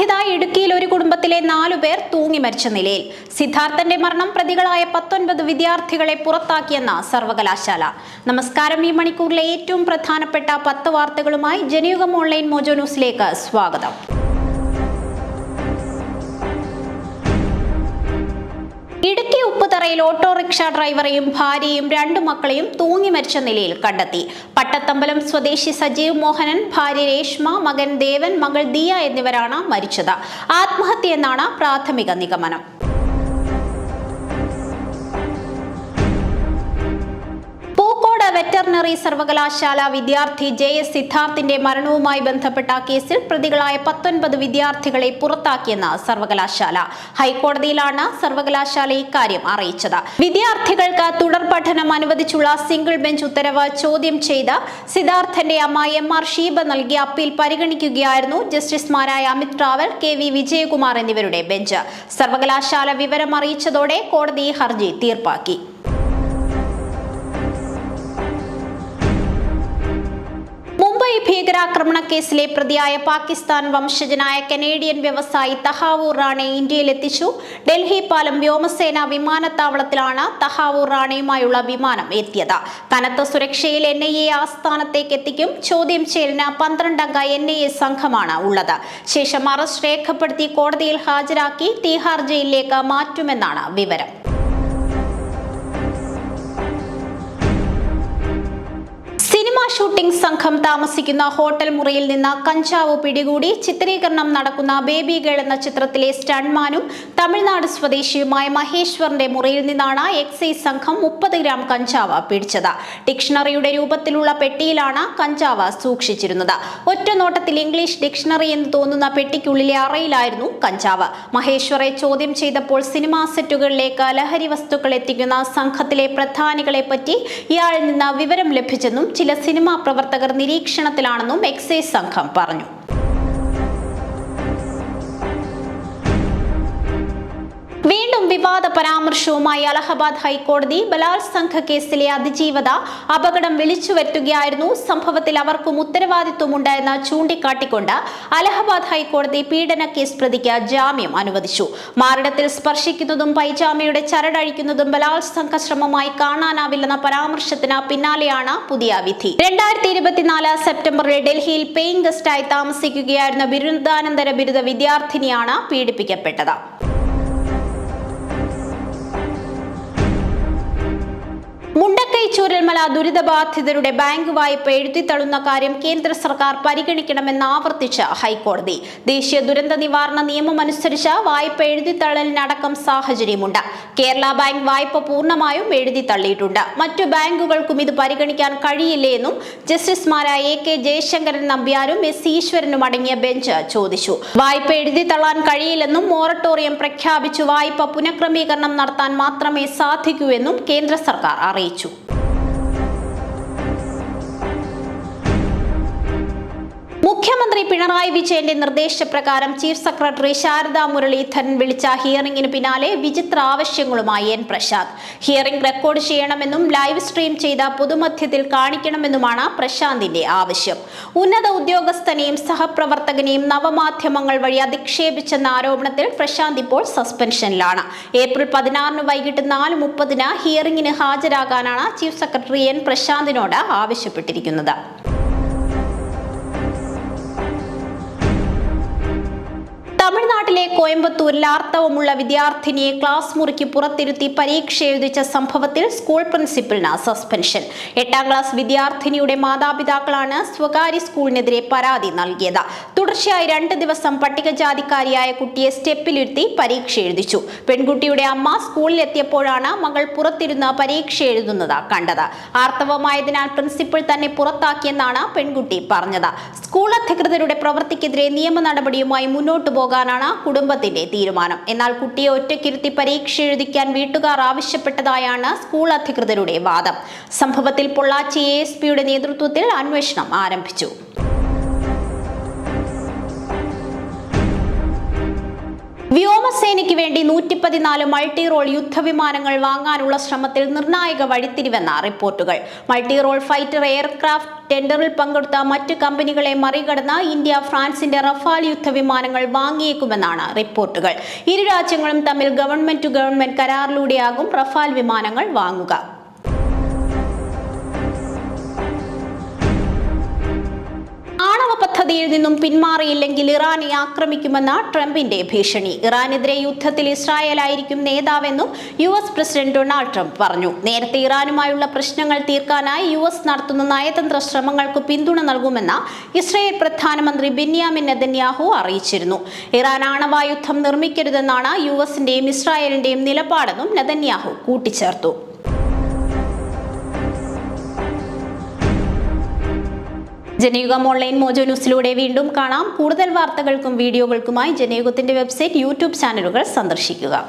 അവസ്ഥിത ഇടുക്കിയിൽ ഒരു കുടുംബത്തിലെ 4 പേർ തൂങ്ങി മരിച്ച നിലയിൽ. സിദ്ധാർത്ഥന്റെ മരണം പ്രതികളായ 19 വിദ്യാർത്ഥികളെ പുറത്താക്കിയെന്ന സർവകലാശാല. നമസ്കാരം. ഈ മണിക്കൂറിലെ ഏറ്റവും പ്രധാനപ്പെട്ട 10 വാർത്തകളുമായി ജനയുഗം ഓൺലൈൻ മോജോ ന്യൂസിലേക്ക് സ്വാഗതം. ഇടുക്കി ഉപ്പുതറയിൽ ഓട്ടോറിക്ഷ ഡ്രൈവറെയും ഭാര്യയും 2 മക്കളെയും തൂങ്ങി മരിച്ച നിലയിൽ കണ്ടെത്തി. പട്ടത്തമ്പലം സ്വദേശി സജീവ് മോഹനൻ, ഭാര്യ രേഷ്മ, മകൻ ദേവൻ, മകൾ ദിയ എന്നിവരാണ് മരിച്ചത്. ആത്മഹത്യയെന്നാണ് പ്രാഥമിക നിഗമനം. വെറ്ററിനറി സർവകലാശാല വിദ്യാർത്ഥി JS സിദ്ധാർത്ഥിന്റെ മരണവുമായി ബന്ധപ്പെട്ട കേസിൽ പ്രതികളായ 19 വിദ്യാർത്ഥികളെ പുറത്താക്കിയെന്ന് സർവകലാശാല. ഹൈക്കോടതിയിലാണ് സർവകലാശാല ഇക്കാര്യം അറിയിച്ചത്. വിദ്യാർത്ഥികൾക്ക് തുടർ പഠനം അനുവദിച്ചുള്ള സിംഗിൾ ബെഞ്ച് ഉത്തരവ് ചോദ്യം ചെയ്ത് സിദ്ധാർത്ഥന്റെ അമ്മ MR ഷീബ നൽകിയ അപ്പീൽ പരിഗണിക്കുകയായിരുന്നു ജസ്റ്റിസുമാരായ അമിത് റാവൽ, KV വിജയകുമാർ എന്നിവരുടെ ബെഞ്ച്. സർവകലാശാല വിവരം അറിയിച്ചതോടെ കോടതി ഹർജി തീർപ്പാക്കി. ഭീകരാക്രമണ കേസിലെ പ്രതിയായ പാകിസ്ഥാൻ വംശജനായ കനേഡിയൻ വ്യവസായി തഹാവൂർ റാണെ ഇന്ത്യയിലെത്തിച്ചു. ഡൽഹി പാലം വ്യോമസേന വിമാനത്താവളത്തിലാണ് തഹാവൂർ റാണയുമായുള്ള വിമാനം എത്തിയത്. കനത്ത സുരക്ഷയിൽ NIA ആസ്ഥാനത്തേക്ക് എത്തിക്കും. ചോദ്യം ചെയ്യലിന് 12 അംഗ NIA സംഘമാണ് ഉള്ളത്. ശേഷം അറസ്റ്റ് രേഖപ്പെടുത്തി കോടതിയിൽ ഹാജരാക്കി തീഹാർ ജയിലിലേക്ക് മാറ്റുമെന്നാണ് വിവരം. ഷൂട്ടിംഗ് സംഘം താമസിക്കുന്ന ഹോട്ടൽ മുറിയിൽ നിന്ന് കഞ്ചാവ് പിടികൂടി. ചിത്രീകരണം നടക്കുന്ന ബേബി ഗേൾ എന്ന ചിത്രത്തിലെ സ്റ്റണ്ട്മാനും തമിഴ്നാട് സ്വദേശിയുമായ മഹേശ്വറിന്റെ മുറിയിൽ നിന്നാണ് എക്സൈസ് സംഘം 30 ഗ്രാം കഞ്ചാവ് പിടിച്ചത്. ഡിക്ഷണറിയുടെ രൂപത്തിലുള്ള പെട്ടിയിലാണ് കഞ്ചാവ് സൂക്ഷിച്ചിരുന്നത്. ഒറ്റ നോട്ടത്തിൽ ഇംഗ്ലീഷ് ഡിക്ഷണറി എന്ന് തോന്നുന്ന പെട്ടിക്കുള്ളിലെ അറയിലായിരുന്നു കഞ്ചാവ്. മഹേശ്വറെ ചോദ്യം ചെയ്തപ്പോൾ സിനിമാ സെറ്റുകളിലേക്ക് ലഹരി വസ്തുക്കൾ എത്തിക്കുന്ന സംഘത്തിലെ പ്രധാനികളെ പറ്റി ഇയാളിൽ നിന്ന് വിവരം ലഭിച്ചെന്നും ചില സിനിമാ പ്രവർത്തകർ നിരീക്ഷണത്തിലാണെന്നും എക്സൈസ് സംഘം പറഞ്ഞു. വീണ്ടും വിവാദ പരാമർശവുമായി അലഹബാദ് ഹൈക്കോടതി. ബലാത്സംഗ കേസിലെ അതിജീവത അപകടം വിളിച്ചു വരുത്തുകയായിരുന്നു. സംഭവത്തിൽ അവർക്കും ഉത്തരവാദിത്വമുണ്ടെന്ന് ചൂണ്ടിക്കാട്ടിക്കൊണ്ട് അലഹബാദ് ഹൈക്കോടതി പീഡന കേസ് പ്രതിക്ക് ജാമ്യം അനുവദിച്ചു. മാറിടത്തിൽ സ്പർശിക്കുന്നതും പൈജാമയുടെ ചരടഴിക്കുന്നതും ബലാത്സംഗ ശ്രമമായി കാണാനാവില്ലെന്ന പരാമർശത്തിന് പിന്നാലെയാണ് പുതിയ വിധി. 2024 സെപ്റ്റംബറിൽ ഡൽഹിയിൽ പേയിങ് ഗസ്റ്റായി താമസിക്കുകയായിരുന്ന ബിരുദാനന്തര ബിരുദ വിദ്യാർത്ഥിനിയാണ് പീഡിപ്പിക്കപ്പെട്ടത്. മുണ്ടക്കൈ ചൂരൽമല ദുരിതബാധിതരുടെ ബാങ്ക് വായ്പ എഴുതിത്തള്ളുന്ന കാര്യം കേന്ദ്ര സർക്കാർ പരിഗണിക്കണമെന്ന് ആവർത്തിച്ച് ഹൈക്കോടതി. ദേശീയ ദുരന്ത നിവാരണ നിയമം അനുസരിച്ച് വായ്പ എഴുതിത്തള്ളലിനടക്കം സാഹചര്യമുണ്ട്. കേരള ബാങ്ക് വായ്പ പൂർണ്ണമായും എഴുതിത്തള്ളിയിട്ടുണ്ട്. മറ്റു ബാങ്കുകൾക്കും ഇത് പരിഗണിക്കാൻ കഴിയില്ലേ എന്നും ജസ്റ്റിസുമാരായ AK ജയശങ്കരൻ നമ്പ്യാരും S ഈശ്വരനും അടങ്ങിയ ബെഞ്ച് ചോദിച്ചു. വായ്പ എഴുതിത്തള്ളാൻ കഴിയില്ലെന്നും മൊറട്ടോറിയം പ്രഖ്യാപിച്ചു വായ്പ പുനഃക്രമീകരണം നടത്താൻ മാത്രമേ സാധിക്കൂ എന്നും കേന്ദ്ര സർക്കാർ അറിയിച്ചു. മുഖ്യമന്ത്രി പിണറായി വിജയന്റെ നിർദ്ദേശപ്രകാരം ചീഫ് സെക്രട്ടറി ശാരദാ മുരളീധരൻ വിളിച്ച ഹിയറിംഗിന് പിന്നാലെ വിചിത്ര ആവശ്യങ്ങളുമായി N പ്രശാന്ത്. ഹിയറിംഗ് റെക്കോർഡ് ചെയ്യണമെന്നും ലൈവ് സ്ട്രീം ചെയ്ത പൊതുമധ്യത്തിൽ കാണിക്കണമെന്നുമാണ് പ്രശാന്തിന്റെ ആവശ്യം. ഉന്നത ഉദ്യോഗസ്ഥനെയും സഹപ്രവർത്തകനെയും നവമാധ്യമങ്ങൾ വഴി അധിക്ഷേപിച്ചെന്ന ആരോപണത്തിൽ പ്രശാന്ത് ഇപ്പോൾ സസ്പെൻഷനിലാണ്. ഏപ്രിൽ 16 വൈകിട്ട് 4:30 ഹിയറിംഗിന് ഹാജരാകാനാണ് ചീഫ് സെക്രട്ടറി N പ്രശാന്തിനോട് ആവശ്യപ്പെട്ടിരിക്കുന്നത്. തമിഴ്നാട്ടിലെ കോയമ്പത്തൂരിൽ ആർത്തവമുള്ള വിദ്യാർത്ഥിനിയെ ക്ലാസ് മുറിക്ക് പുറത്തിരുത്തി പരീക്ഷ എഴുതിച്ച സംഭവത്തിൽ സ്കൂൾ പ്രിൻസിപ്പലിന് സസ്പെൻഷൻ. 8ാം ക്ലാസ് വിദ്യാർത്ഥിനിയുടെ മാതാപിതാക്കളാണ് സ്വകാര്യ സ്കൂളിനെതിരെ പരാതി നൽകിയത്. തുടർച്ചയായി 2 ദിവസം പട്ടികജാതിക്കാരിയായ കുട്ടിയെ സ്റ്റെപ്പിലിരുത്തി പരീക്ഷ എഴുതിച്ചു. പെൺകുട്ടിയുടെ അമ്മ സ്കൂളിലെത്തിയപ്പോഴാണ് മകൾ പുറത്തിരുന്ന് പരീക്ഷ എഴുതുന്നത് കണ്ടത്. ആർത്തവമായതിനാൽ പ്രിൻസിപ്പൽ തന്നെ പുറത്താക്കിയെന്നാണ് പെൺകുട്ടി പറഞ്ഞത്. സ്കൂൾ അധികൃതരുടെ പ്രവൃത്തിക്കെതിരെ നിയമ നടപടിയുമായി മുന്നോട്ടു പോകാനാണ് കുടുംബത്തിന്റെ തീരുമാനം. എന്നാൽ കുട്ടിയെ ഒറ്റയ്ക്കിരുത്തി പരീക്ഷ എഴുതിക്കാൻ വീട്ടുകാർ ആവശ്യപ്പെട്ടതായാണ് സ്കൂൾ അധികൃതരുടെ വാദം. സംഭവത്തിൽ പൊള്ളാച്ചി ASPയുടെ നേതൃത്വത്തിൽ അന്വേഷണം ആരംഭിച്ചു. വ്യോമസേന വ്യോമസേനയ്ക്ക് വേണ്ടി 114 മൾട്ടി റോൾ യുദ്ധവിമാനങ്ങൾ വാങ്ങാനുള്ള ശ്രമത്തിൽ നിർണായക വഴിത്തിരിവെന്ന റിപ്പോർട്ടുകൾ. മൾട്ടി റോൾ ഫൈറ്റർ എയർക്രാഫ്റ്റ് ടെൻഡറിൽ പങ്കെടുത്ത മറ്റ് കമ്പനികളെ മറികടന്ന് ഇന്ത്യ ഫ്രാൻസിന്റെ റഫാൽ യുദ്ധവിമാനങ്ങൾ വാങ്ങിയേക്കുമെന്നാണ് റിപ്പോർട്ടുകൾ. ഇരു രാജ്യങ്ങളും തമ്മിൽ ഗവൺമെന്റ് ടു ഗവൺമെന്റ് കരാറിലൂടെയാകും റഫാൽ വിമാനങ്ങൾ വാങ്ങുക. ആണവ പദ്ധതിയിൽ നിന്നും പിന്മാറിയില്ലെങ്കിൽ ഇറാനെ ആക്രമിക്കുമെന്ന ട്രംപിന്റെ ഭീഷണി. ഇറാനെതിരെ യുദ്ധത്തിൽ ഇസ്രായേലായിരിക്കും നേതാവെന്നും US പ്രസിഡന്റ് ഡൊണാൾഡ് ട്രംപ് പറഞ്ഞു. നേരത്തെ ഇറാനുമായുള്ള പ്രശ്നങ്ങൾ തീർക്കാനായി US നടത്തുന്ന നയതന്ത്ര ശ്രമങ്ങൾക്ക് പിന്തുണ നൽകുമെന്ന് ഇസ്രായേൽ പ്രധാനമന്ത്രി ബെന്യാമിൻ നെതന്യാഹു അറിയിച്ചിരുന്നു. ഇറാൻ ആണവായുധം നിർമ്മിക്കരുതെന്നാണ് USന്റെയും ഇസ്രായേലിന്റെയും നിലപാടെന്നും നെതന്യാഹു കൂട്ടിച്ചേർത്തു. ജനയുഗം ഓൺലൈൻ മോജോ ന്യൂസിലൂടെ വീണ്ടും കാണാം. കൂടുതൽ വാർത്തകൾക്കും വീഡിയോകൾക്കുമായി ജനയുഗത്തിന്റെ വെബ്സൈറ്റ്, YouTube ചാനലുകൾ സന്ദർശിക്കുക.